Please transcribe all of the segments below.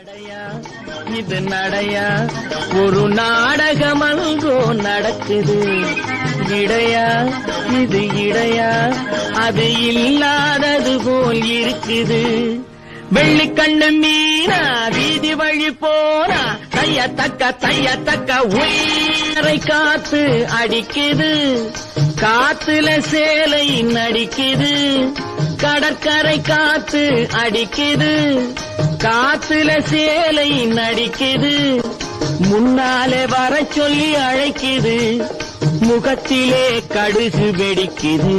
நடையா இது நடையா ஒரு நாடகமல்கோ நடக்குது. இடையா இது இடையா அது இல்லாதது போல் இருக்குது. வெள்ளிக்கண்ணு மீனா வீதி வழி போனா தையத்தக்க உயிரை காத்து அடிக்குது. காத்துல சேலை நடிக்குது. கடற்கரை காத்து அடிக்குது. காத்துல சேலை நடிக்குது. முன்னாலே வர சொல்லி அழைக்குது. முகத்திலே கடுகு வெடிக்குது.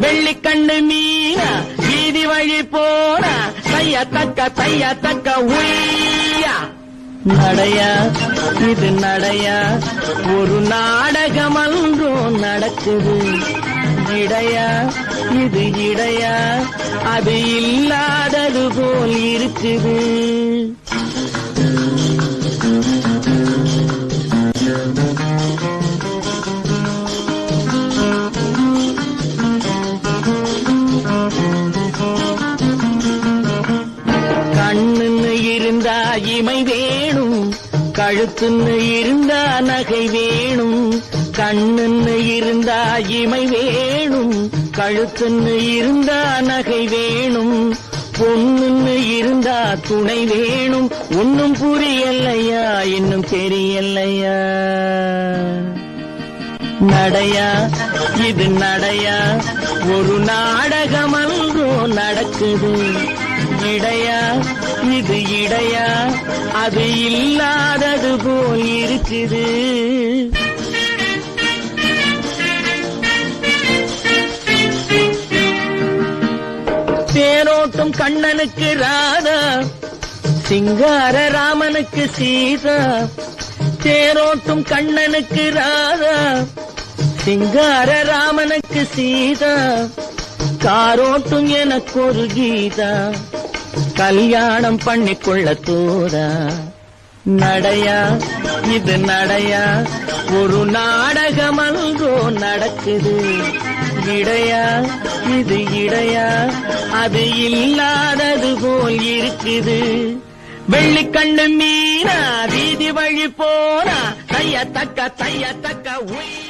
வெள்ளிக்கண்ணு மீனா வீதி வழி போனா தையத்தக்க உய்யா. நடையா இது நடையா ஒரு நாடகமல்கோ நடக்குது. இடையா இது இடையா அது இல்லாதது போல் இருக்குது. கண்ணுன்னு இருந்தா இமை வேணும். கழுத்துன்னு இருந்தா நகை வேணும். கண்ணுன்னு இருந்தா இமை வேணும். கழுத்துன்னு இருந்தா நகை வேணும். பொண்ணுன்னு இருந்தா துணை வேணும். ஒன்னும் புரியலையா இன்னும் தெரியலையா. நடையா இது நடையா ஒரு நாடகமல்கோ நடக்குது. இடையா இது இடையா அது இல்லாதது போல் இருக்குது. தேரோட்டும் கண்ணனுக்கு ராதா, சிங்கார ராமனுக்கு சீதா. தேரோட்டும் கண்ணனுக்கு ராதா, சிங்கார ராமனுக்கு சீதா. காரோட்டும் எனக்கு ஒரு கீதா, கல்யாணம் பண்ணிக்கொள்ள தோதா. நடையா இது நடையா ஒரு நாடகமல்கோ நடக்குது. இடையா இது இடையா அது இல்லாதது போல் இருக்குது. வெள்ளிக்கண்ணு மீனா வீதி வழி போனா தையத்தக்க உய்.